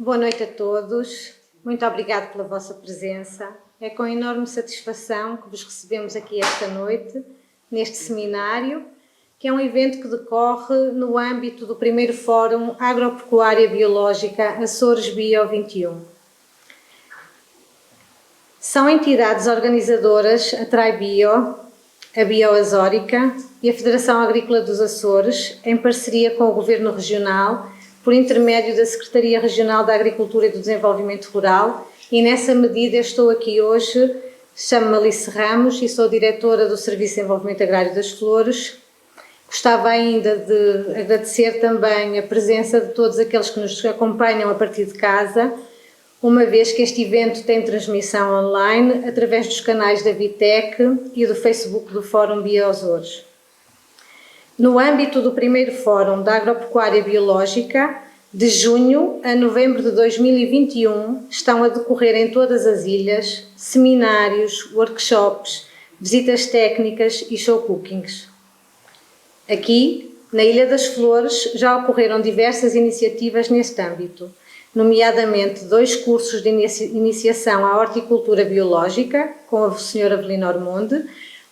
Boa noite a todos, muito obrigado pela vossa presença. É com enorme satisfação que vos recebemos aqui esta noite, neste seminário, que é um evento que decorre no âmbito do primeiro Fórum Agropecuária Biológica Açores Bio 21. São entidades organizadoras a TRAI-Bio, a Bioazórica e a Federação Agrícola dos Açores, em parceria com o Governo Regional, por intermédio da Secretaria Regional da Agricultura e do Desenvolvimento Rural, e nessa medida estou aqui hoje, chamo-me Alice Ramos e sou diretora do Serviço de Desenvolvimento Agrário das Flores. Gostava ainda de agradecer também a presença de todos aqueles que nos acompanham a partir de casa, uma vez que este evento tem transmissão online através dos canais da Vitec e do Facebook do Fórum Bio Açores. No âmbito do primeiro Fórum da Agropecuária Biológica, de junho a novembro de 2021, estão a decorrer em todas as ilhas seminários, workshops, visitas técnicas e show cookings. Aqui, na Ilha das Flores, já ocorreram diversas iniciativas neste âmbito, nomeadamente 2 cursos de iniciação à horticultura biológica, com a Sra. Avelina Ormonde,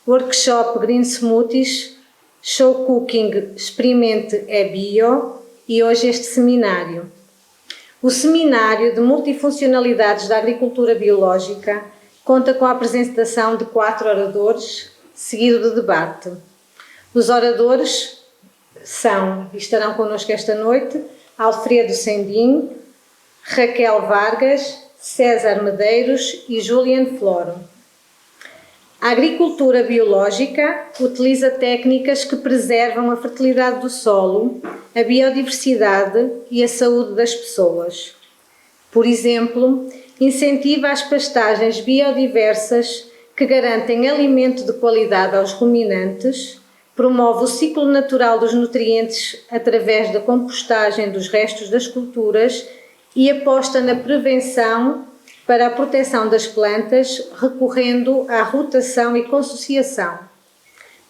workshop Green Smoothies, show cooking Experimente é Bio e hoje este seminário. O seminário de multifuncionalidades da agricultura biológica conta com a apresentação de 4 oradores, seguido de debate. Os oradores são, e estarão connosco esta noite, Alfredo Sendim, Raquel Vargas, César Medeiros e Julian Floro. A agricultura biológica utiliza técnicas que preservam a fertilidade do solo, a biodiversidade e a saúde das pessoas. Por exemplo, incentiva as pastagens biodiversas que garantem alimento de qualidade aos ruminantes, promove o ciclo natural dos nutrientes através da compostagem dos restos das culturas e aposta na prevenção para a proteção das plantas, recorrendo à rotação e consociação.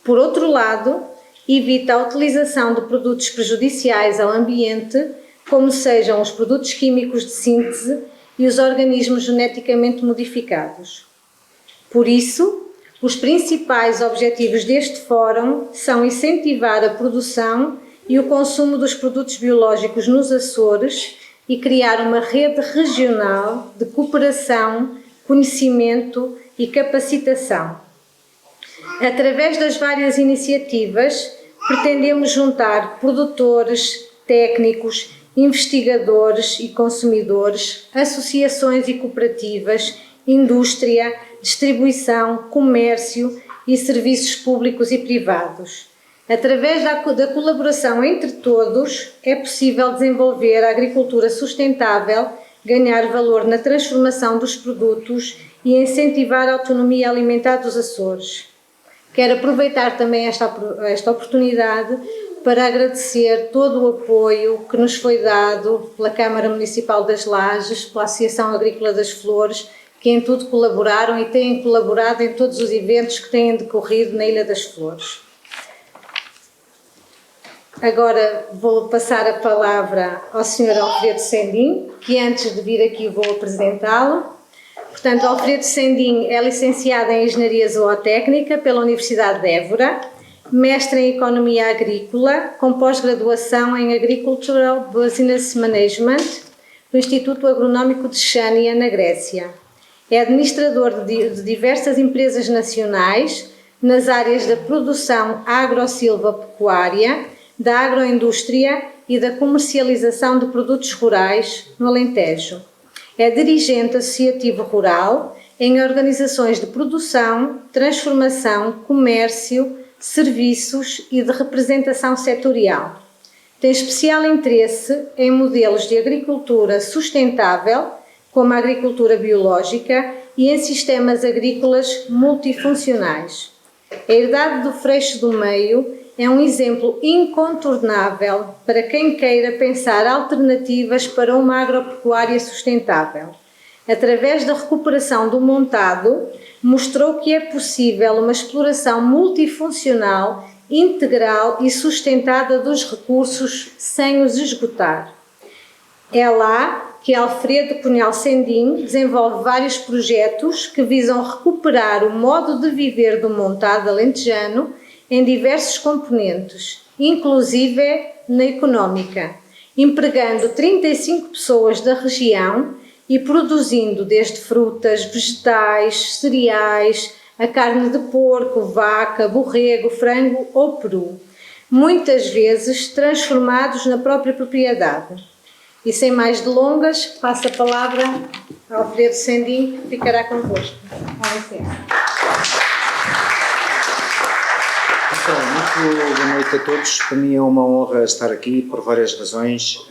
Por outro lado, evita a utilização de produtos prejudiciais ao ambiente, como sejam os produtos químicos de síntese e os organismos geneticamente modificados. Por isso, os principais objetivos deste fórum são incentivar a produção e o consumo dos produtos biológicos nos Açores e criar uma rede regional de cooperação, conhecimento e capacitação. Através das várias iniciativas, pretendemos juntar produtores, técnicos, investigadores e consumidores, associações e cooperativas, indústria, distribuição, comércio e serviços públicos e privados. Através da colaboração entre todos, é possível desenvolver a agricultura sustentável, ganhar valor na transformação dos produtos e incentivar a autonomia alimentar dos Açores. Quero aproveitar também esta oportunidade para agradecer todo o apoio que nos foi dado pela Câmara Municipal das Lajes, pela Associação Agrícola das Flores, que em tudo colaboraram e têm colaborado em todos os eventos que têm decorrido na Ilha das Flores. Agora vou passar a palavra ao Sr. Alfredo Sendim, que antes de vir aqui vou apresentá-lo. Portanto, Alfredo Sendim é licenciado em Engenharia Zootécnica pela Universidade de Évora, mestre em Economia Agrícola, com pós-graduação em Agricultural Business Management do Instituto Agronómico de Chania, na Grécia. É administrador de diversas empresas nacionais nas áreas da produção agro-silvopecuária, da agroindústria e da comercialização de produtos rurais no Alentejo. É dirigente associativo rural em organizações de produção, transformação, comércio, serviços e de representação setorial. Tem especial interesse em modelos de agricultura sustentável, como a agricultura biológica, e em sistemas agrícolas multifuncionais. A herdade do Freixo do Meio é um exemplo incontornável para quem queira pensar alternativas para uma agropecuária sustentável. Através da recuperação do montado, mostrou que é possível uma exploração multifuncional, integral e sustentada dos recursos sem os esgotar. É lá que Alfredo Cunhal Sendim desenvolve vários projetos que visam recuperar o modo de viver do montado alentejano em diversos componentes, inclusive na económica, empregando 35 pessoas da região e produzindo desde frutas, vegetais, cereais, a carne de porco, vaca, borrego, frango ou peru, muitas vezes transformados na própria propriedade. E sem mais delongas, passo a palavra ao Alfredo Sendim, que ficará convosco. Com licença. Então, muito boa noite a todos. Para mim é uma honra estar aqui por várias razões.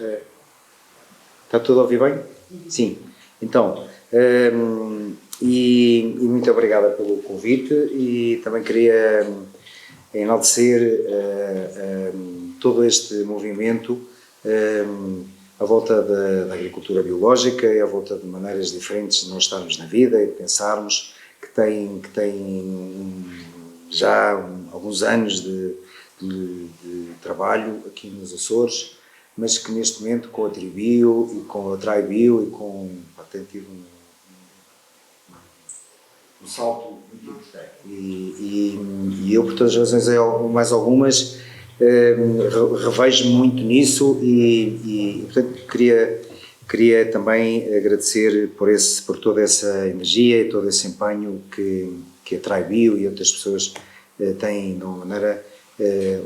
Está tudo a ouvir bem? Sim. Então, e muito obrigada pelo convite e também queria enaltecer todo este movimento à volta da agricultura biológica e à volta de maneiras diferentes de nós estarmos na vida e de pensarmos que tem já alguns anos de trabalho aqui nos Açores, mas que neste momento com a Tribio e com a Tribio e com tem tido um salto muito importante. E eu, por todas as razões, mais algumas, revejo-me muito nisso e portanto, queria também agradecer por toda essa energia e todo esse empenho que a Tribio e outras pessoas têm, de uma maneira,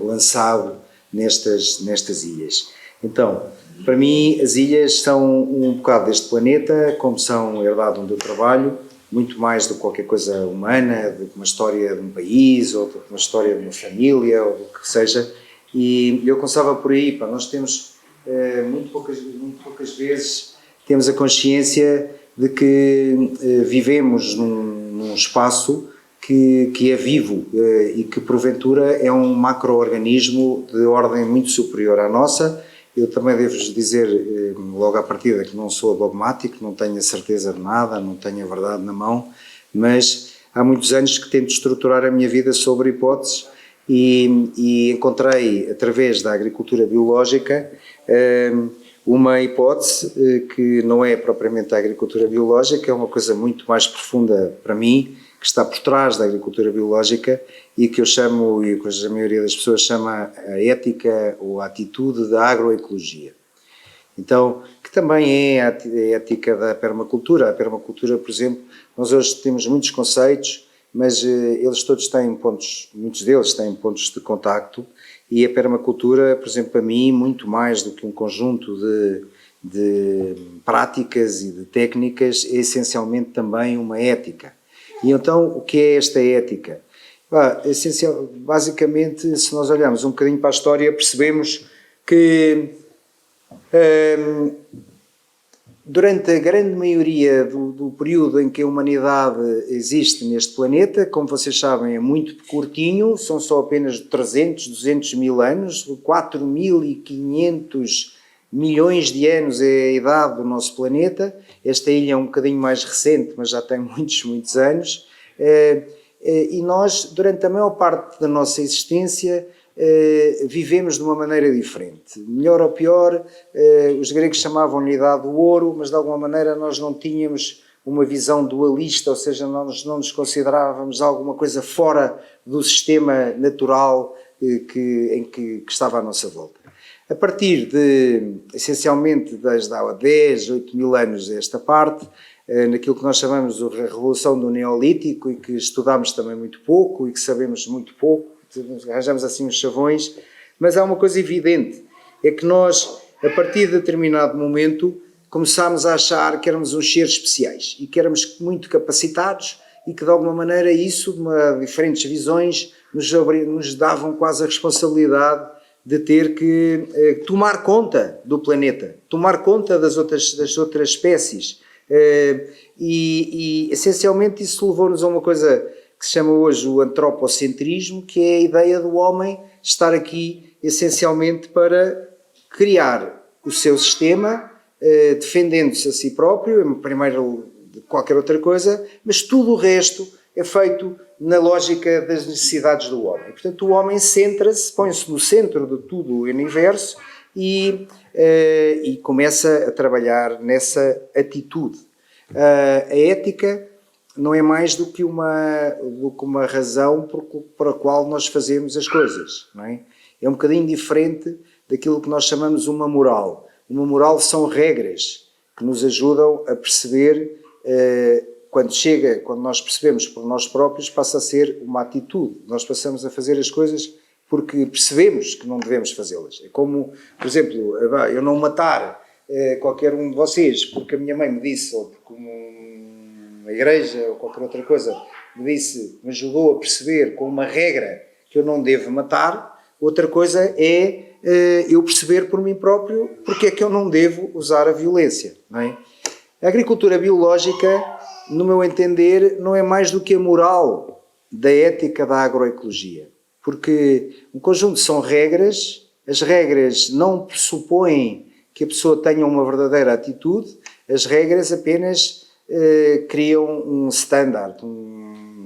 lançado nestas ilhas. Então, para mim, as ilhas são um bocado deste planeta, como são a herdade onde eu trabalho, muito mais do que qualquer coisa humana, do que uma história de um país, ou do que uma história de uma família, ou do que seja. E eu começava por aí, nós temos, muito poucas vezes, temos a consciência de que vivemos num espaço que é vivo e que, porventura, é um macro-organismo de ordem muito superior à nossa. Eu também devo-vos dizer, logo à partida, que não sou dogmático, não tenho a certeza de nada, não tenho a verdade na mão, mas há muitos anos que tento estruturar a minha vida sobre hipóteses e encontrei, através da agricultura biológica, uma hipótese que não é propriamente a agricultura biológica, é uma coisa muito mais profunda para mim, que está por trás da agricultura biológica e que eu chamo, e que a maioria das pessoas chama a ética ou a atitude da agroecologia. Então, que também é a ética da permacultura. A permacultura, por exemplo, nós hoje temos muitos conceitos, mas eles todos têm pontos, muitos deles têm pontos de contacto e a permacultura, por exemplo, para mim, muito mais do que um conjunto de práticas e de técnicas, é essencialmente também uma ética. E então, o que é esta ética? Basicamente, se nós olharmos um bocadinho para a história, percebemos que durante a grande maioria do período em que a humanidade existe neste planeta, como vocês sabem, é muito curtinho, são só apenas 300, 200 mil anos, 4.500 milhões de anos é a idade do nosso planeta. Esta ilha é um bocadinho mais recente, mas já tem muitos anos. E nós, durante a maior parte da nossa existência, vivemos de uma maneira diferente. Melhor ou pior, os gregos chamavam-lhe a idade do ouro, mas de alguma maneira nós não tínhamos uma visão dualista, ou seja, nós não nos considerávamos alguma coisa fora do sistema natural em que estava à nossa volta. A partir essencialmente, desde há 10, 8 mil anos esta parte, naquilo que nós chamamos de Revolução do Neolítico e que estudámos também muito pouco e que sabemos muito pouco, arranjamos assim uns chavões, mas há uma coisa evidente, é que nós, a partir de determinado momento, começámos a achar que éramos uns seres especiais e que éramos muito capacitados e que de alguma maneira isso, diferentes visões, nos davam quase a responsabilidade de ter que tomar conta do planeta, tomar conta das outras espécies. E essencialmente isso levou-nos a uma coisa que se chama hoje o antropocentrismo, que é a ideia do homem estar aqui essencialmente para criar o seu sistema, defendendo-se a si próprio, primeiro de qualquer outra coisa, mas tudo o resto é feito na lógica das necessidades do homem. Portanto, o homem centra-se, põe-se no centro de tudo o universo e começa a trabalhar nessa atitude. A ética não é mais do que uma razão por a qual nós fazemos as coisas, não é? É um bocadinho diferente daquilo que nós chamamos uma moral. Uma moral são regras que nos ajudam a perceber, quando nós percebemos por nós próprios, passa a ser uma atitude. Nós passamos a fazer as coisas porque percebemos que não devemos fazê-las. É como, por exemplo, eu não matar qualquer um de vocês porque a minha mãe me disse, ou porque uma igreja ou qualquer outra coisa me ajudou a perceber com uma regra que eu não devo matar. Outra coisa é eu perceber por mim próprio porque é que eu não devo usar a violência, não é? A agricultura biológica, no meu entender, não é mais do que a moral da ética da agroecologia. Porque um conjunto são regras, as regras não pressupõem que a pessoa tenha uma verdadeira atitude, as regras apenas criam um standard,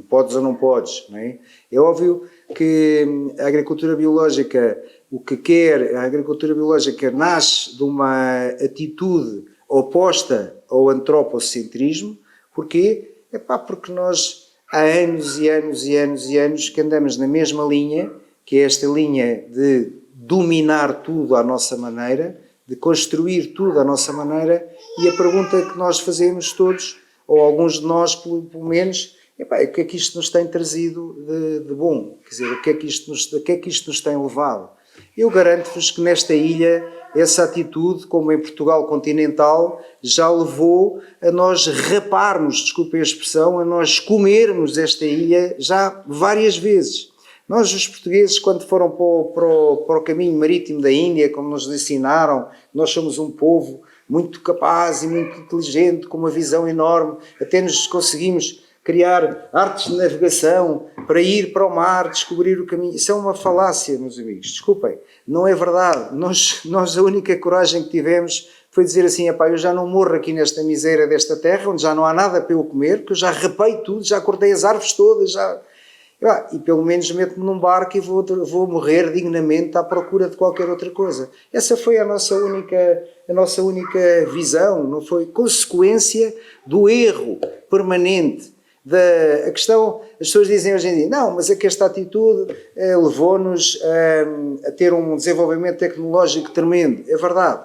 podes ou não podes, não é? É óbvio que a agricultura biológica, a agricultura biológica nasce de uma atitude oposta ao antropocentrismo. Porquê? Porque nós há anos e anos e anos e anos que andamos na mesma linha, que é esta linha de dominar tudo à nossa maneira, de construir tudo à nossa maneira, e a pergunta que nós fazemos todos, ou alguns de nós pelo menos, o que é que isto nos tem trazido de bom? Quer dizer, a que é que isto nos tem levado? Eu garanto-vos que nesta ilha, essa atitude, como em Portugal continental, já levou a nós raparmos, desculpem a expressão, a nós comermos esta ilha já várias vezes. Nós, os portugueses, quando foram para o caminho marítimo da Índia, como nos ensinaram, nós somos um povo muito capaz e muito inteligente, com uma visão enorme, até nos conseguimos criar artes de navegação para ir para o mar, descobrir o caminho. Isso é uma falácia, meus amigos, desculpem, não é verdade. Nós a única coragem que tivemos foi dizer assim, eu já não morro aqui nesta miséria desta terra, onde já não há nada para eu comer, porque eu já rapei tudo, já cortei as árvores todas, e pelo menos meto-me num barco e vou morrer dignamente à procura de qualquer outra coisa. Essa foi a nossa única visão, não foi consequência do erro permanente. A questão, as pessoas dizem hoje em dia, não, mas é que esta atitude levou-nos a ter um desenvolvimento tecnológico tremendo. É verdade.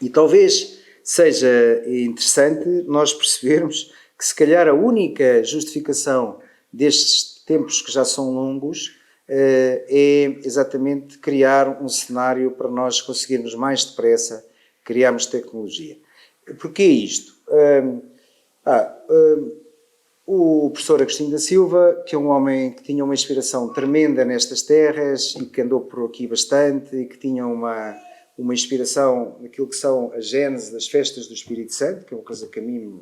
E talvez seja interessante nós percebermos que se calhar a única justificação destes tempos que já são longos é exatamente criar um cenário para nós conseguirmos mais depressa criarmos tecnologia. Porquê isto? O professor Agostinho da Silva, que é um homem que tinha uma inspiração tremenda nestas terras e que andou por aqui bastante e que tinha uma inspiração naquilo que são as gêneses das festas do Espírito Santo, que é uma coisa que a mim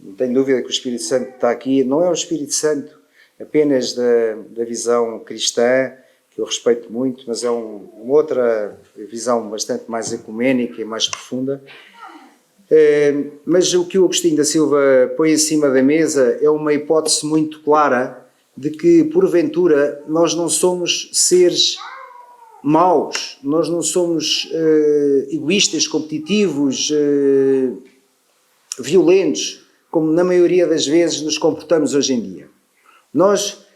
não tenho dúvida que o Espírito Santo está aqui. Não é o Espírito Santo apenas da visão cristã, que eu respeito muito, mas é uma outra visão bastante mais ecuménica e mais profunda. Mas o que o Agostinho da Silva põe em cima da mesa é uma hipótese muito clara de que, porventura, nós não somos seres maus, nós não somos egoístas, competitivos, violentos, como na maioria das vezes nos comportamos hoje em dia. Nós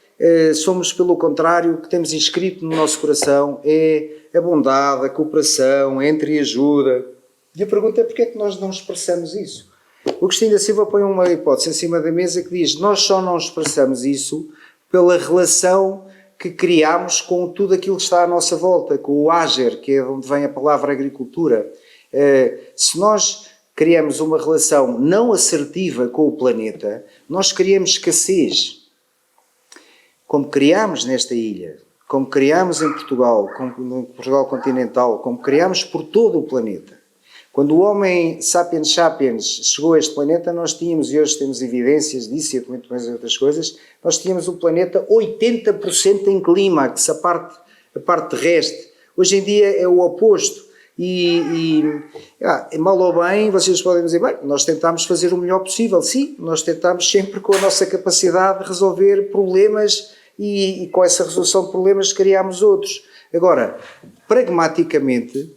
somos, pelo contrário, o que temos inscrito no nosso coração é a bondade, a cooperação, a entreajuda. E a pergunta é porque é que nós não expressamos isso? O Agostinho da Silva põe uma hipótese em cima da mesa que diz: nós só não expressamos isso pela relação que criamos com tudo aquilo que está à nossa volta, com o Áger, que é de onde vem a palavra agricultura. Se nós criamos uma relação não assertiva com o planeta, nós criamos escassez. Como criamos nesta ilha, como criamos em Portugal, como no Portugal continental, como criamos por todo o planeta. Quando o homem sapiens sapiens chegou a este planeta, nós tínhamos, e hoje temos evidências disso e muito mais outras coisas, nós tínhamos o planeta 80% em clímax, a parte terrestre. Hoje em dia é o oposto. Mal ou bem, vocês podem dizer, bem, nós tentámos fazer o melhor possível. Sim, nós tentámos sempre com a nossa capacidade de resolver problemas e com essa resolução de problemas criámos outros. Agora, pragmaticamente,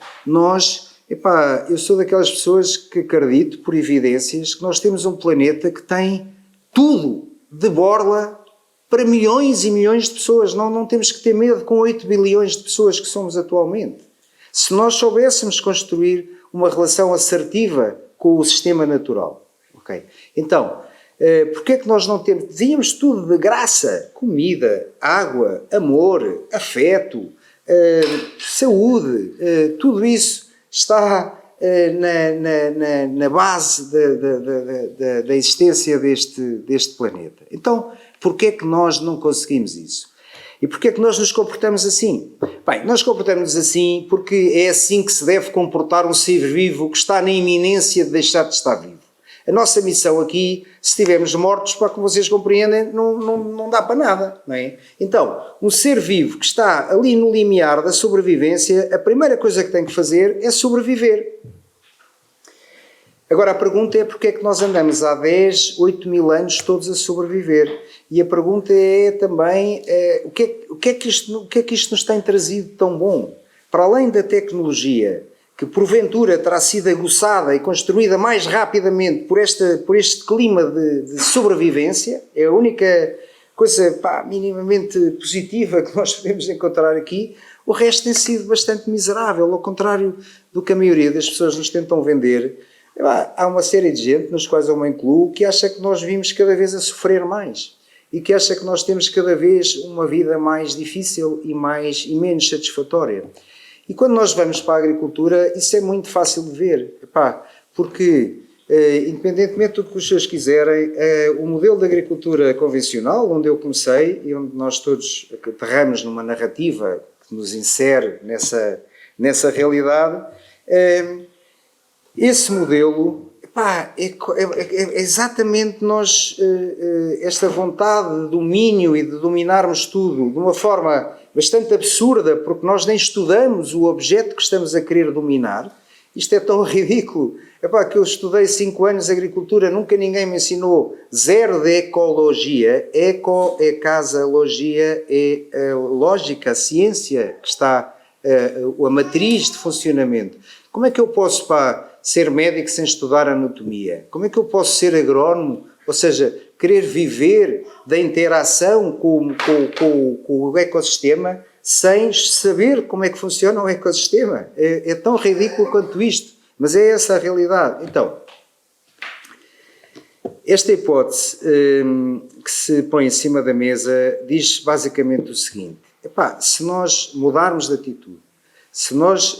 eu sou daquelas pessoas que acredito, por evidências, que nós temos um planeta que tem tudo de borla para milhões e milhões de pessoas. Não temos que ter medo com 8 bilhões de pessoas que somos atualmente. Se nós soubéssemos construir uma relação assertiva com o sistema natural. Okay? Então, porque é que nós não temos? Tínhamos tudo de graça: comida, água, amor, afeto, saúde, tudo isso está na base da existência deste planeta. Então, porquê é que nós não conseguimos isso? E porquê é que nós nos comportamos assim? Bem, nós comportamos assim porque é assim que se deve comportar um ser vivo que está na iminência de deixar de estar vivo. A nossa missão aqui, se estivermos mortos, para que vocês compreendem, não dá para nada, não é? Então, um ser vivo que está ali no limiar da sobrevivência, a primeira coisa que tem que fazer é sobreviver. Agora, a pergunta é porque é que nós andamos há 10, 8 mil anos todos a sobreviver? E a pergunta é também, o que é que isto nos tem trazido tão bom? Para além da tecnologia, que porventura terá sido aguçada e construída mais rapidamente por este clima de sobrevivência, é a única coisa minimamente positiva que nós podemos encontrar aqui. O resto tem sido bastante miserável, ao contrário do que a maioria das pessoas nos tentam vender. Há uma série de gente, nos quais eu me incluo, que acha que nós vimos cada vez a sofrer mais e que acha que nós temos cada vez uma vida mais difícil e menos satisfatória. E quando nós vamos para a agricultura, isso é muito fácil de ver, porque, independentemente do que os senhores quiserem, o modelo de agricultura convencional, onde eu comecei e onde nós todos aterramos numa narrativa que nos insere nessa realidade, esse modelo, é exatamente esta vontade de domínio e de dominarmos tudo de uma forma bastante absurda, porque nós nem estudamos o objeto que estamos a querer dominar. Isto é tão ridículo. Que eu estudei 5 anos de agricultura, nunca ninguém me ensinou zero de ecologia. Eco é casa, logia é a lógica, a ciência que está, a matriz de funcionamento. Como é que eu posso ser médico sem estudar anatomia? Como é que eu posso ser agrónomo, ou seja, querer viver da interação com o ecossistema sem saber como é que funciona o ecossistema? É tão ridículo quanto isto, mas é essa a realidade. Então, esta hipótese que se põe em cima da mesa diz basicamente o seguinte: se nós mudarmos de atitude, se nós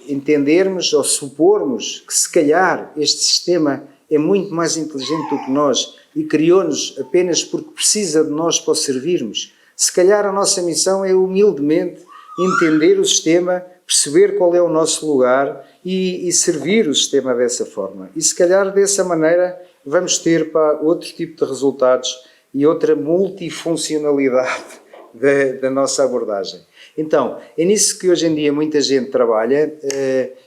entendermos ou supormos que se calhar este sistema é muito mais inteligente do que nós e criou-nos apenas porque precisa de nós para o servirmos, se calhar a nossa missão é humildemente entender o sistema, perceber qual é o nosso lugar e servir o sistema dessa forma. E se calhar dessa maneira vamos ter outro tipo de resultados e outra multifuncionalidade da nossa abordagem. Então, é nisso que hoje em dia muita gente trabalha,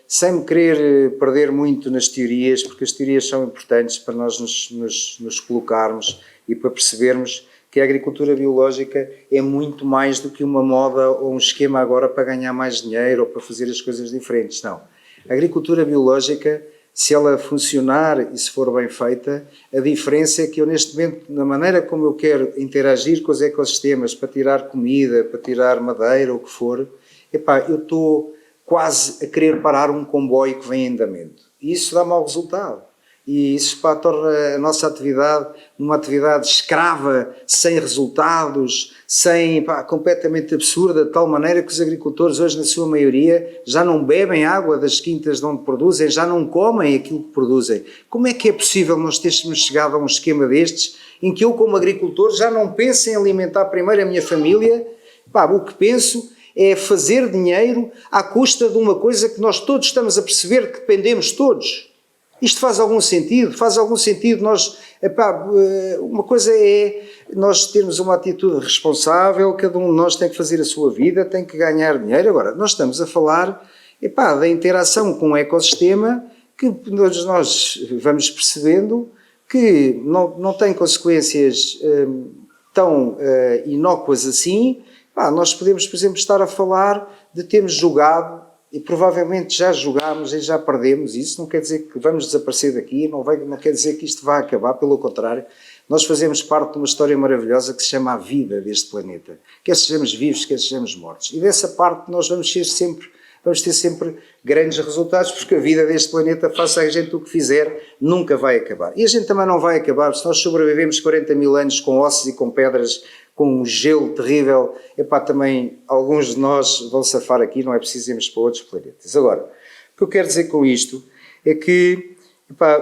sem me querer perder muito nas teorias, porque as teorias são importantes para nós nos colocarmos e para percebermos que a agricultura biológica é muito mais do que uma moda ou um esquema agora para ganhar mais dinheiro ou para fazer as coisas diferentes. Não. A agricultura biológica, se ela funcionar e se for bem feita, a diferença é que eu neste momento, na maneira como eu quero interagir com os ecossistemas para tirar comida, para tirar madeira, o que for, eu estou quase a querer parar um comboio que vem em andamento. E isso dá mau resultado. E isso torna a nossa atividade uma atividade escrava, sem resultados, completamente absurda, de tal maneira que os agricultores hoje, na sua maioria, já não bebem água das quintas de onde produzem, já não comem aquilo que produzem. Como é que é possível nós termos chegado a um esquema destes, em que eu, como agricultor, já não penso em alimentar primeiro a minha família? O que penso é fazer dinheiro à custa de uma coisa que nós todos estamos a perceber que dependemos todos. Isto faz algum sentido? Faz algum sentido nós... uma coisa é nós termos uma atitude responsável, cada um de nós tem que fazer a sua vida, tem que ganhar dinheiro. Agora, nós estamos a falar da interação com o ecossistema que nós vamos percebendo que não tem consequências tão inócuas assim. Nós podemos, por exemplo, estar a falar de termos jogado, e provavelmente já jogámos e já perdemos, isso não quer dizer que vamos desaparecer daqui, não quer dizer que isto vai acabar, pelo contrário, nós fazemos parte de uma história maravilhosa que se chama a vida deste planeta, quer sejamos vivos, quer sejamos mortos, e dessa parte nós vamos ter sempre grandes resultados, porque a vida deste planeta, faça a gente o que fizer, nunca vai acabar. E a gente também não vai acabar, se nós sobrevivemos 40 mil anos com ossos e com pedras, com um gelo terrível, também alguns de nós vão safar aqui, não é preciso irmos para outros planetas. Agora, o que eu quero dizer com isto é que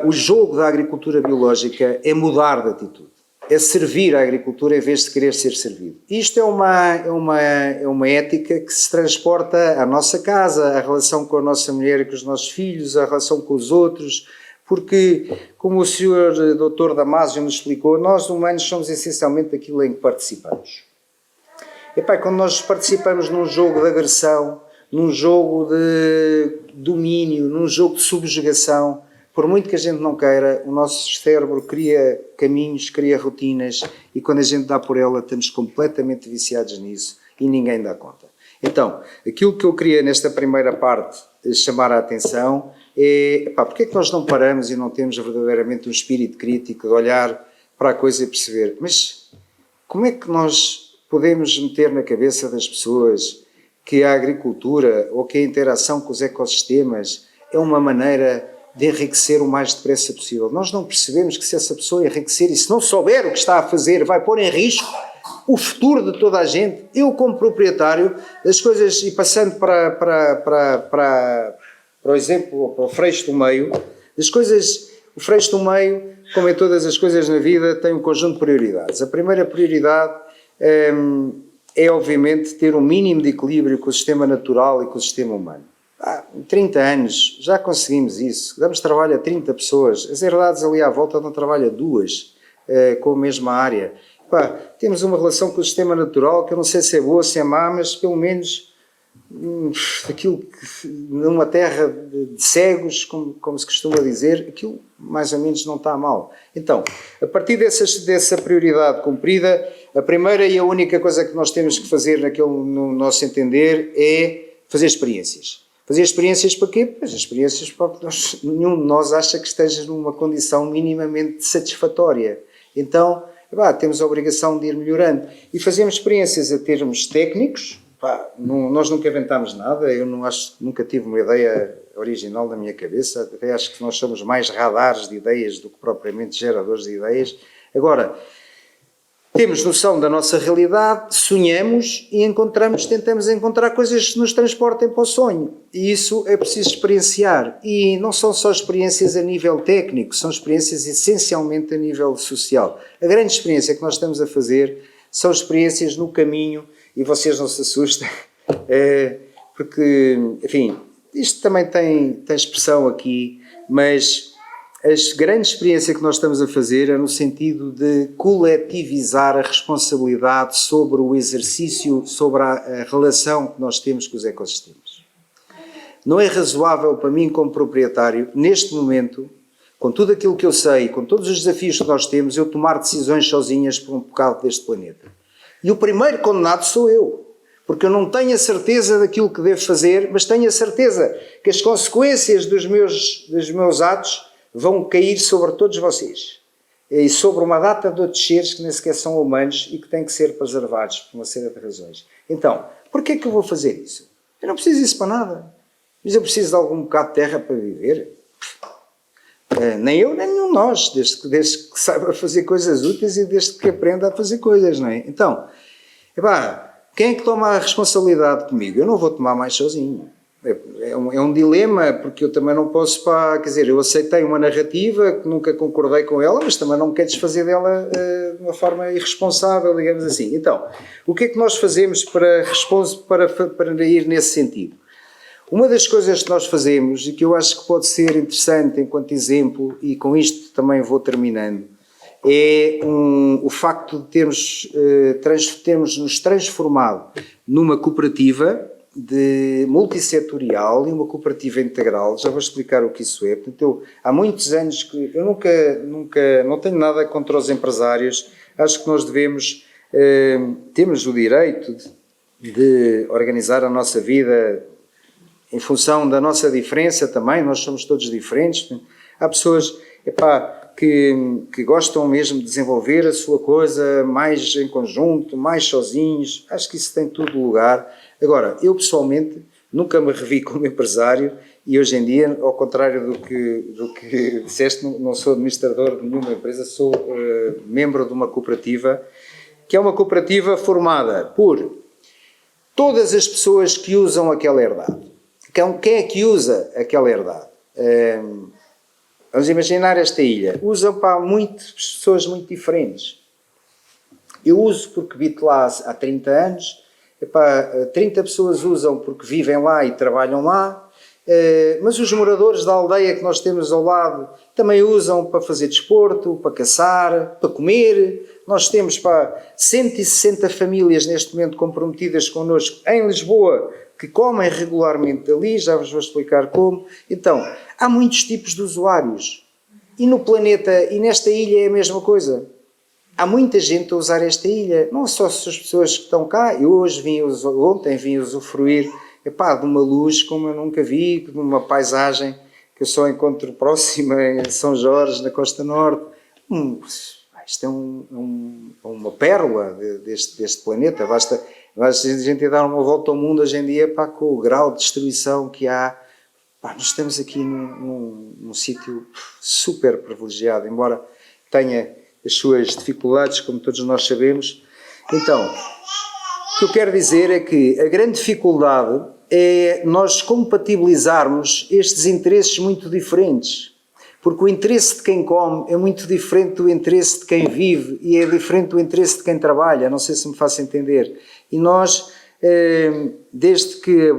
o jogo da agricultura biológica é mudar de atitude, é servir a agricultura em vez de querer ser servido. Isto é uma ética que se transporta à nossa casa, à relação com a nossa mulher e com os nossos filhos, à relação com os outros, porque, como o senhor Dr. Damásio nos explicou, nós humanos somos essencialmente aquilo em que participamos. Quando nós participamos num jogo de agressão, num jogo de domínio, num jogo de subjugação, por muito que a gente não queira, o nosso cérebro cria caminhos, cria rotinas, e quando a gente dá por ela, estamos completamente viciados nisso e ninguém dá conta. Então, aquilo que eu queria nesta primeira parte chamar a atenção é, porque é que nós não paramos e não temos verdadeiramente um espírito crítico de olhar para a coisa e perceber, mas como é que nós podemos meter na cabeça das pessoas que a agricultura ou que a interação com os ecossistemas é uma maneira de enriquecer o mais depressa possível? Nós não percebemos que se essa pessoa enriquecer e se não souber o que está a fazer, vai pôr em risco o futuro de toda a gente. Eu, como proprietário, as coisas, e passando para o exemplo, para o Freixo do Meio, as coisas, o Freixo do Meio, como em todas as coisas na vida, tem um conjunto de prioridades. A primeira prioridade é obviamente ter um mínimo de equilíbrio com o sistema natural e com o sistema humano. Em 30 anos já conseguimos isso, damos trabalho a 30 pessoas, as herdades ali à volta dão trabalho a 2 com a mesma área. Temos uma relação com o sistema natural que eu não sei se é boa, se é má, mas pelo menos aquilo que, numa terra de cegos, como se costuma dizer, aquilo mais ou menos não está mal. Então, a partir dessa prioridade cumprida, a primeira e a única coisa que nós temos que fazer no nosso entender é fazer experiências. Fazer experiências para quê? As experiências porque nenhum de nós acha que esteja numa condição minimamente satisfatória. Então, temos a obrigação de ir melhorando. E fazemos experiências a termos técnicos. Nós nunca inventámos nada, eu nunca tive uma ideia original na minha cabeça, até acho que nós somos mais radares de ideias do que propriamente geradores de ideias. Agora, temos noção da nossa realidade, sonhamos e tentamos encontrar coisas que nos transportem para o sonho. E isso é preciso experienciar. E não são só experiências a nível técnico, são experiências essencialmente a nível social. A grande experiência que nós estamos a fazer são experiências no caminho, e vocês não se assustem, porque, enfim, isto também tem expressão aqui, mas a grande experiência que nós estamos a fazer é no sentido de coletivizar a responsabilidade sobre o exercício, sobre a relação que nós temos com os ecossistemas. Não é razoável para mim, como proprietário, neste momento, com tudo aquilo que eu sei, com todos os desafios que nós temos, eu tomar decisões sozinhas por um bocado deste planeta. E o primeiro condenado sou eu, porque eu não tenho a certeza daquilo que devo fazer, mas tenho a certeza que as consequências dos meus atos vão cair sobre todos vocês. E sobre uma data de outros seres que nem sequer são humanos e que têm que ser preservados por uma série de razões. Então, porquê é que eu vou fazer isso? Eu não preciso disso para nada. Mas eu preciso de algum bocado de terra para viver. Nem eu, nem nenhum de nós, desde que saiba fazer coisas úteis e desde que aprenda a fazer coisas, não é? Então, quem é que toma a responsabilidade comigo? Eu não vou tomar mais sozinho. É um dilema, porque eu também não posso, eu aceitei uma narrativa que nunca concordei com ela, mas também não me quero desfazer dela de uma forma irresponsável, digamos assim. Então, o que é que nós fazemos para ir nesse sentido? Uma das coisas que nós fazemos e que eu acho que pode ser interessante enquanto exemplo, e com isto também vou terminando, é o facto de termos nos transformado numa cooperativa multissetorial e uma cooperativa integral. Já vou explicar o que isso é. Portanto, há muitos anos que eu nunca não tenho nada contra os empresários, acho que nós temos o direito de organizar a nossa vida em função da nossa diferença também, nós somos todos diferentes. Há pessoas que gostam mesmo de desenvolver a sua coisa mais em conjunto, mais sozinhos. Acho que isso tem todo lugar. Agora, eu pessoalmente nunca me revi como empresário e hoje em dia, ao contrário do que disseste, não sou administrador de nenhuma empresa, sou membro de uma cooperativa, que é uma cooperativa formada por todas as pessoas que usam aquela herdade. Quem é que usa aquela herdade? Vamos imaginar esta ilha. Usam para muitas pessoas muito diferentes. Eu uso porque vivo lá há 30 anos. 30 pessoas usam porque vivem lá e trabalham lá. Mas os moradores da aldeia que nós temos ao lado também usam para fazer desporto, para caçar, para comer. Nós temos 160 famílias neste momento comprometidas connosco em Lisboa, que comem regularmente ali, já vos vou explicar como. Então, há muitos tipos de usuários. E no planeta, e nesta ilha é a mesma coisa. Há muita gente a usar esta ilha. Não só as pessoas que estão cá. Eu ontem vim usufruir de uma luz como eu nunca vi, de uma paisagem que eu só encontro próxima em São Jorge, na Costa Norte. Isto é uma pérola deste planeta. Basta a gente dar uma volta ao mundo hoje em dia com o grau de destruição que há. Nós estamos aqui num sítio super privilegiado, embora tenha as suas dificuldades, como todos nós sabemos. Então, o que eu quero dizer é que a grande dificuldade é nós compatibilizarmos estes interesses muito diferentes. Porque o interesse de quem come é muito diferente do interesse de quem vive e é diferente do interesse de quem trabalha. Não sei se me faço entender. E nós, desde que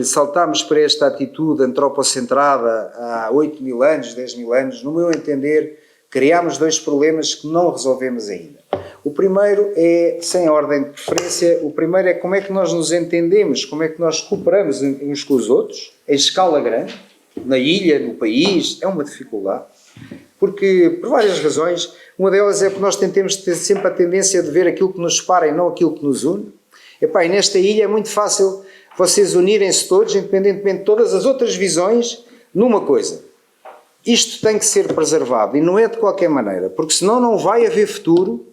saltámos para esta atitude antropocentrada há 8 mil anos, 10 mil anos, no meu entender, criámos dois problemas que não resolvemos ainda. O primeiro é, sem ordem de preferência, o primeiro é como é que nós nos entendemos, como é que nós cooperamos uns com os outros, em escala grande, na ilha, no país. É uma dificuldade, porque, por várias razões, uma delas é que nós tentamos ter sempre a tendência de ver aquilo que nos separa e não aquilo que nos une. E nesta ilha é muito fácil vocês unirem-se todos, independentemente de todas as outras visões, numa coisa. Isto tem que ser preservado, e não é de qualquer maneira, porque senão não vai haver futuro,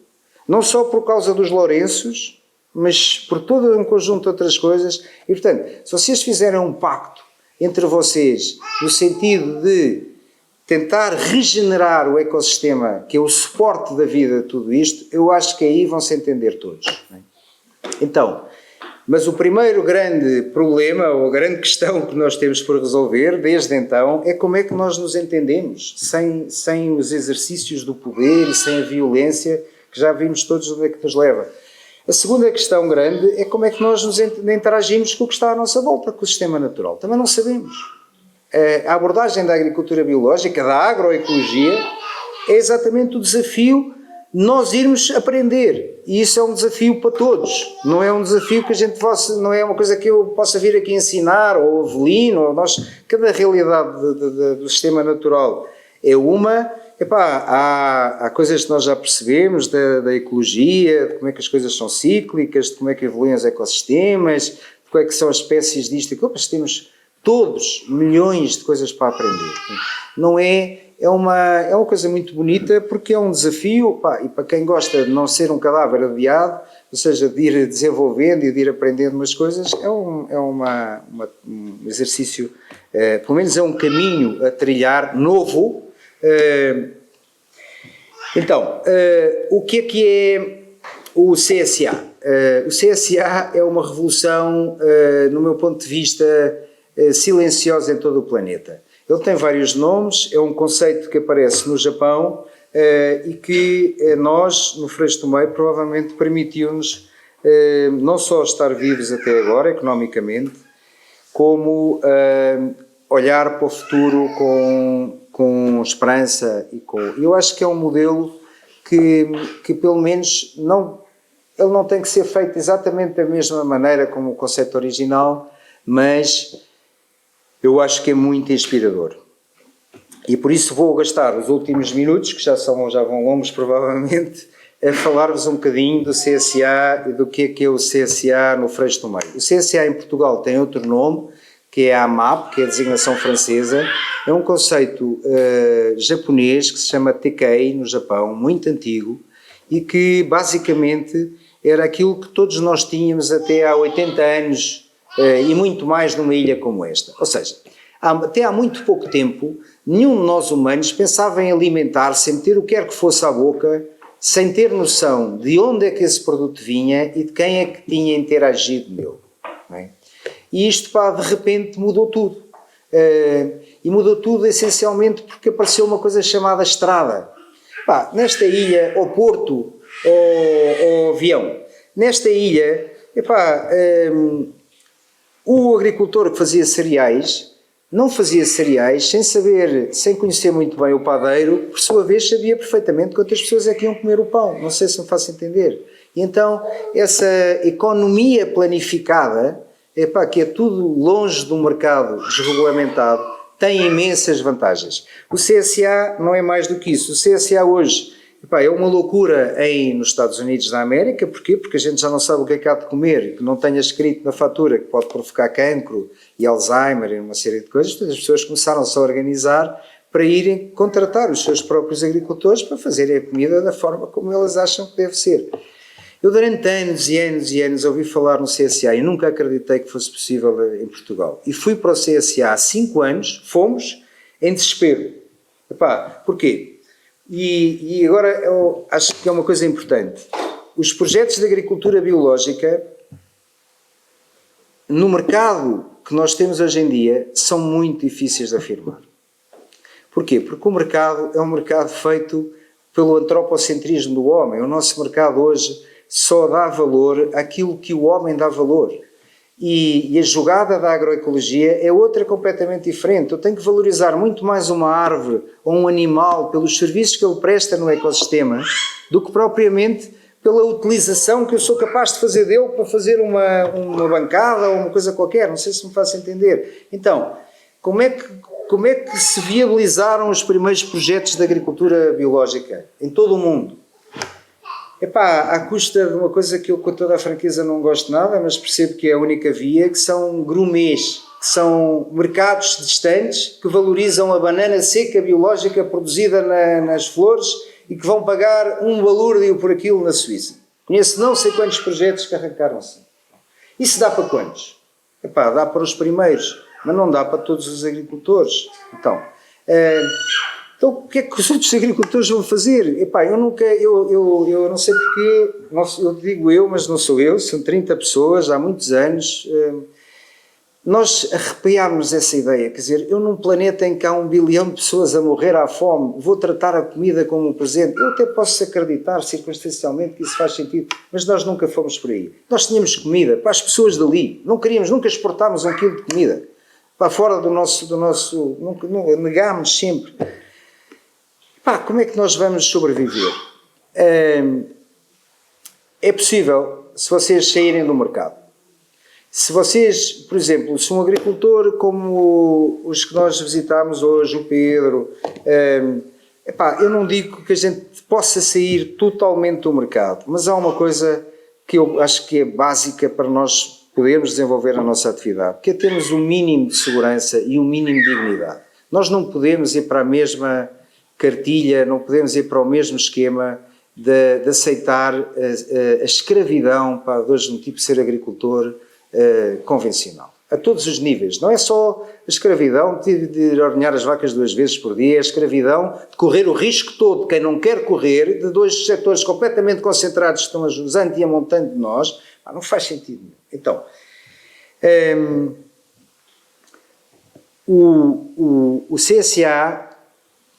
não só por causa dos Lourenços, mas por todo um conjunto de outras coisas. E, portanto, se vocês fizerem um pacto entre vocês, no sentido de tentar regenerar o ecossistema, que é o suporte da vida de tudo isto, eu acho que aí vão se entender todos. Então, mas o primeiro grande problema, ou a grande questão que nós temos por resolver, desde então, é como é que nós nos entendemos, sem os exercícios do poder e sem a violência, que já vimos todos onde é que nos leva. A segunda questão grande é como é que nós nos interagimos com o que está à nossa volta, com o sistema natural. Também não sabemos. A abordagem da agricultura biológica, da agroecologia, é exatamente o desafio nós irmos aprender. E isso é um desafio para todos. Não é um desafio que a gente possa, não é uma coisa que eu possa vir aqui ensinar, ou Avelino, ou nós. Cada realidade do sistema natural é uma. Há coisas que nós já percebemos da ecologia, de como é que as coisas são cíclicas, de como é que evoluem os ecossistemas, de como é que são as espécies disto e aquilo. Temos todos milhões de coisas para aprender. Não é uma coisa muito bonita, porque é um desafio, e para quem gosta de não ser um cadáver adiado, ou seja, de ir desenvolvendo e de ir aprendendo umas coisas, é um exercício, pelo menos é um caminho a trilhar novo. Então, o que é o CSA? O CSA é uma revolução, no meu ponto de vista, silenciosa em todo o planeta. Ele tem vários nomes, é um conceito que aparece no Japão e que nós, no Freixo do Meio, provavelmente permitiu-nos não só estar vivos até agora, economicamente, como olhar para o futuro com esperança e com... Eu acho que é um modelo que pelo menos ele não tem que ser feito exatamente da mesma maneira como o conceito original, mas eu acho que é muito inspirador. E por isso vou gastar os últimos minutos, que já vão longos provavelmente, a falar-vos um bocadinho do CSA e do que é o CSA no Freixo do Meio. O CSA em Portugal tem outro nome, que é a AMAP, que é a designação francesa. É um conceito japonês que se chama Tekkei, no Japão, muito antigo, e que basicamente era aquilo que todos nós tínhamos até há 80 anos e muito mais numa ilha como esta. Ou seja, até há muito pouco tempo, nenhum de nós humanos pensava em alimentar-se, em meter o que quer que fosse à boca, sem ter noção de onde é que esse produto vinha e de quem é que tinha interagido nele. Não é? E isto, pá, de repente mudou tudo. E mudou tudo essencialmente porque apareceu uma coisa chamada estrada. Pá, nesta ilha, ou porto, ou avião. Nesta ilha, epá, o agricultor que fazia cereais, não fazia cereais sem saber, sem conhecer muito bem o padeiro, por sua vez sabia perfeitamente quantas pessoas é que iam comer o pão. Não sei se me faço entender. E então, essa economia planificada, epá, que é tudo longe do mercado desregulamentado, tem imensas vantagens. O CSA não é mais do que isso. O CSA hoje, epá, é uma loucura nos Estados Unidos da América. Porquê? Porque a gente já não sabe o que é que há de comer, que não tenha escrito na fatura que pode provocar cancro e Alzheimer e uma série de coisas. Portanto, as pessoas começaram-se a organizar para irem contratar os seus próprios agricultores para fazerem a comida da forma como elas acham que deve ser. Eu durante anos e anos e anos ouvi falar no CSA e nunca acreditei que fosse possível em Portugal. E fui para o CSA há 5 anos, fomos, em desespero. Epá, porquê? E agora eu acho que é uma coisa importante. Os projetos de agricultura biológica, no mercado que nós temos hoje em dia, são muito difíceis de afirmar. Porquê? Porque o mercado é um mercado feito pelo antropocentrismo do homem. O nosso mercado hoje só dá valor àquilo que o homem dá valor. E a jogada da agroecologia é outra completamente diferente. Eu tenho que valorizar muito mais uma árvore ou um animal pelos serviços que ele presta no ecossistema do que propriamente pela utilização que eu sou capaz de fazer dele para fazer uma bancada ou uma coisa qualquer. Não sei se me faço entender. Então, como é que se viabilizaram os primeiros projetos de agricultura biológica em todo o mundo? Epá, à custa de uma coisa que eu com toda a franqueza não gosto nada, mas percebo que é a única via, que são gourmets, que são mercados distantes que valorizam a banana seca biológica produzida nas flores e que vão pagar um balúrdio por aquilo na Suíça. Conheço não sei quantos projetos que arrancaram-se. Isso dá para quantos? Epá, dá para os primeiros, mas não dá para todos os agricultores. Então, o que é que os outros agricultores vão fazer? Epá, eu não sei porque, eu digo eu, mas não sou eu, são 30 pessoas, há muitos anos, nós arrepiámos essa ideia, quer dizer, eu num planeta em que há 1 bilhão de pessoas a morrer à fome, vou tratar a comida como um presente, eu até posso acreditar circunstancialmente que isso faz sentido, mas nós nunca fomos por aí. Nós tínhamos comida para as pessoas dali, não queríamos, nunca exportámos 1 quilo de comida, para fora do nosso negámos sempre. Pá, como é que nós vamos sobreviver? É possível se vocês saírem do mercado. Se vocês, por exemplo, se um agricultor como os que nós visitámos hoje, o Pedro, eu não digo que a gente possa sair totalmente do mercado, mas há uma coisa que eu acho que é básica para nós podermos desenvolver a nossa atividade, que é termos um mínimo de segurança e um mínimo de dignidade. Nós não podemos ir para a mesma cartilha, não podemos ir para o mesmo esquema de aceitar a escravidão para hoje um tipo de ser agricultor convencional. A todos os níveis. Não é só a escravidão de ordenhar as vacas 2 vezes por dia, é a escravidão de correr o risco todo, quem não quer correr, de 2 setores completamente concentrados que estão a jusante e a montante de nós, não faz sentido nenhum. Então, o CSA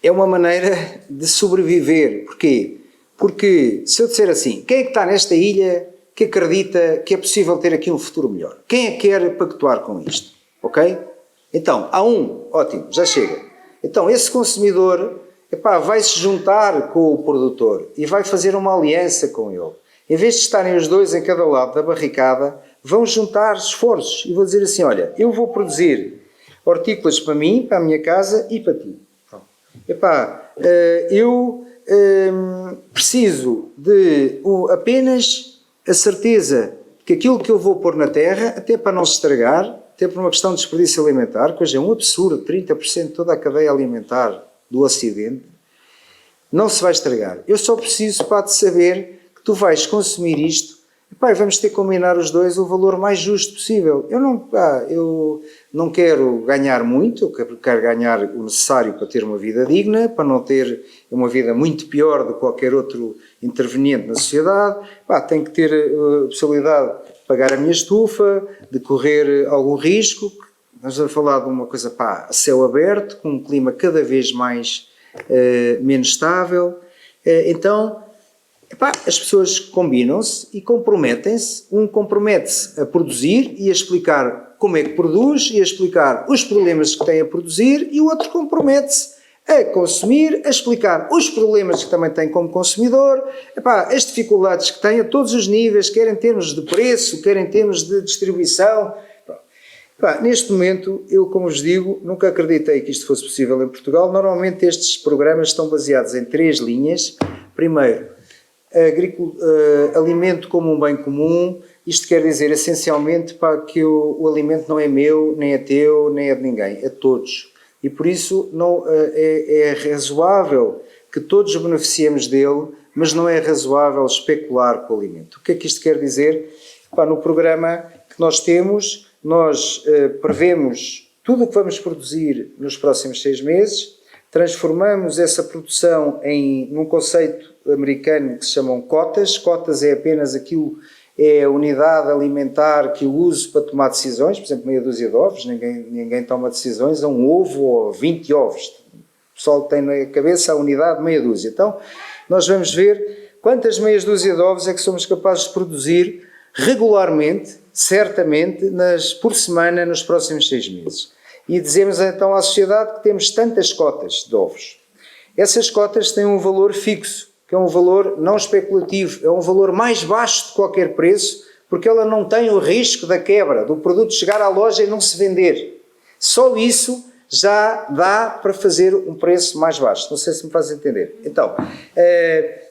é uma maneira de sobreviver. Porquê? Porque se eu disser assim, quem é que está nesta ilha que acredita que é possível ter aqui um futuro melhor? Quem é que quer pactuar com isto? Ok? Então, há ótimo, já chega. Então, esse consumidor, vai se juntar com o produtor e vai fazer uma aliança com ele. Em vez de estarem os dois em cada lado da barricada, vão juntar esforços e vão dizer assim, olha, eu vou produzir hortícolas para mim, para a minha casa e para ti. eu preciso de apenas a certeza que aquilo que eu vou pôr na terra, até para não se estragar, até por uma questão de desperdício alimentar, que hoje é um absurdo, 30% de toda a cadeia alimentar do Ocidente, não se vai estragar. Eu só preciso, de saber que tu vais consumir isto, e, vamos ter que combinar os dois o valor mais justo possível. Eu não quero ganhar muito, eu quero ganhar o necessário para ter uma vida digna, para não ter uma vida muito pior do que qualquer outro interveniente na sociedade. Tenho que ter a possibilidade de pagar a minha estufa, de correr algum risco. Estamos a falar de uma coisa a céu aberto, com um clima cada vez menos estável. Então, as pessoas combinam-se e comprometem-se. Um compromete-se a produzir e a explicar como é que produz e a explicar os problemas que tem a produzir, e o outro compromete-se a consumir, a explicar os problemas que também tem como consumidor, as dificuldades que tem a todos os níveis, quer em termos de preço, quer em termos de distribuição. Neste momento, eu, como vos digo, nunca acreditei que isto fosse possível em Portugal. Normalmente estes programas estão baseados em 3 linhas. Primeiro, alimento como um bem comum. Isto quer dizer, essencialmente, que o alimento não é meu, nem é teu, nem é de ninguém, é de todos. E por isso é razoável que todos beneficiemos dele, mas não é razoável especular com o alimento. O que é que isto quer dizer? No programa que nós temos, nós prevemos tudo o que vamos produzir nos próximos 6 meses, transformamos essa produção num conceito americano que se chamam cotas. Cotas é apenas aquilo, é a unidade alimentar que eu uso para tomar decisões. Por exemplo, meia dúzia de ovos, ninguém toma decisões a um ovo ou 20 ovos. O pessoal tem na cabeça a unidade meia dúzia. Então, nós vamos ver quantas meias dúzia de ovos é que somos capazes de produzir regularmente, certamente, por semana, nos próximos 6 meses. E dizemos então à sociedade que temos tantas cotas de ovos. Essas cotas têm um valor fixo, que é um valor não especulativo, é um valor mais baixo de qualquer preço, porque ela não tem o risco da quebra, do produto chegar à loja e não se vender. Só isso já dá para fazer um preço mais baixo. Não sei se me faz entender. Então,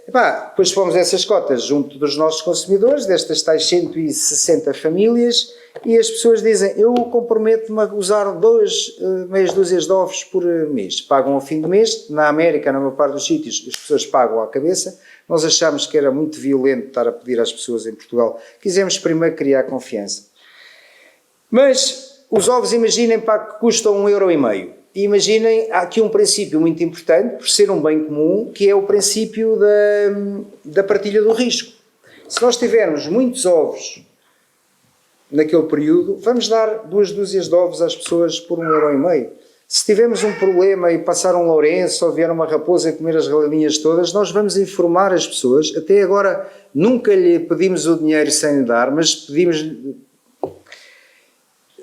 depois pomos essas cotas junto dos nossos consumidores, destas tais 160 famílias, e as pessoas dizem, eu comprometo-me a usar 2 meias dúzias de ovos por mês. Pagam ao fim do mês. Na América, na maior parte dos sítios, as pessoas pagam à cabeça. Nós achámos que era muito violento estar a pedir às pessoas em Portugal. Quisemos primeiro criar confiança. Mas os ovos, imaginem, que custam 1,5 €. E imaginem, há aqui um princípio muito importante, por ser um bem comum, que é o princípio da partilha do risco. Se nós tivermos muitos ovos naquele período, vamos dar 2 dúzias de ovos às pessoas por 1,5 €. Se tivermos um problema e passar um lourenço ou vier uma raposa e comer as galinhas todas, nós vamos informar as pessoas. Até agora nunca lhe pedimos o dinheiro sem lhe dar, mas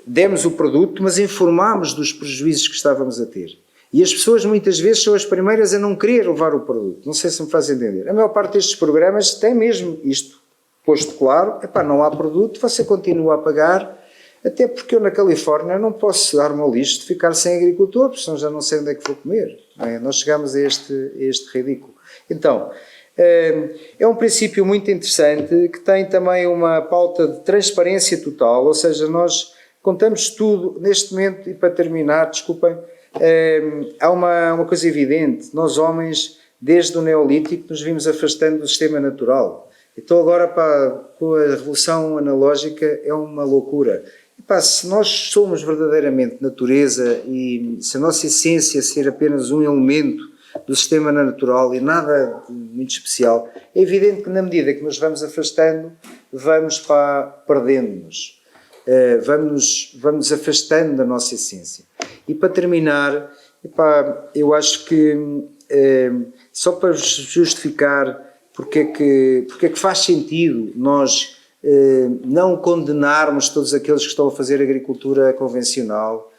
demos o produto, mas informámos dos prejuízos que estávamos a ter. E as pessoas muitas vezes são as primeiras a não querer levar o produto. Não sei se me faz entender. A maior parte destes programas tem mesmo isto posto claro. Não há produto, você continua a pagar, até porque eu na Califórnia não posso dar-me ao lixo de ficar sem agricultor, porque senão já não sei onde é que vou comer. Nós chegamos a este ridículo. Então, é um princípio muito interessante, que tem também uma pauta de transparência total, ou seja, nós contamos tudo neste momento. E para terminar, desculpem, há uma coisa evidente: nós homens, desde o Neolítico, nos vimos afastando do sistema natural. Então agora, com a revolução analógica, é uma loucura. Se nós somos verdadeiramente natureza, e se a nossa essência ser apenas um elemento do sistema natural e nada de muito especial, é evidente que na medida que nos vamos afastando, vamos perdendo-nos. Vamos afastando da nossa essência. E para terminar, eu acho que só para justificar porque é que faz sentido nós não condenarmos todos aqueles que estão a fazer agricultura convencional,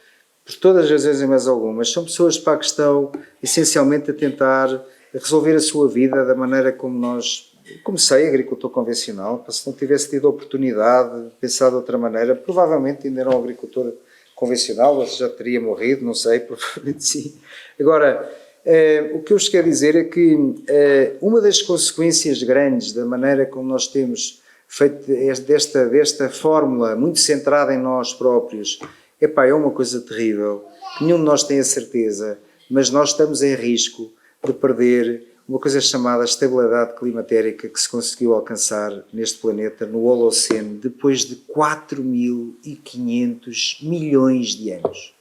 por todas as razões e mais algumas. São pessoas que estão essencialmente a tentar resolver a sua vida da maneira como nós. Comecei agricultor convencional, se não tivesse tido a oportunidade de pensar de outra maneira, provavelmente ainda era um agricultor convencional, ou já teria morrido, não sei, provavelmente sim. Agora, O que eu vos quero dizer é que uma das consequências grandes da maneira como nós temos feito desta fórmula muito centrada em nós próprios, é uma coisa terrível, que nenhum de nós tem a certeza, mas nós estamos em risco de perder uma coisa chamada estabilidade climatérica que se conseguiu alcançar neste planeta, no Holoceno, depois de 4.500 milhões de anos.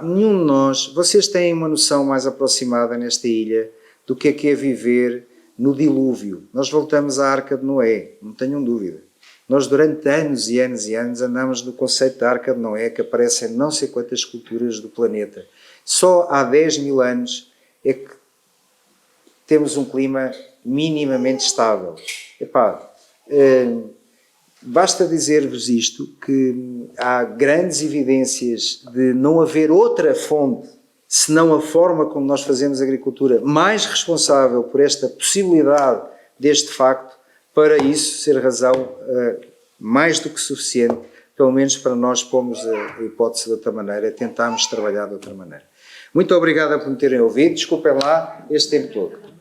Nenhum de nós, vocês têm uma noção mais aproximada nesta ilha do que é viver no dilúvio. Nós voltamos à Arca de Noé, não tenham dúvida. Nós durante anos e anos e anos andamos no conceito da Arca de Noé, que aparece em não sei quantas culturas do planeta. Só há 10 mil anos é que temos um clima minimamente estável. Basta dizer-vos isto, que há grandes evidências de não haver outra fonte, senão a forma como nós fazemos agricultura, mais responsável por esta possibilidade deste facto, para isso ser razão mais do que suficiente, pelo menos para nós pormos a hipótese de outra maneira, tentarmos trabalhar de outra maneira. Muito obrigado por me terem ouvido, desculpem lá este tempo todo.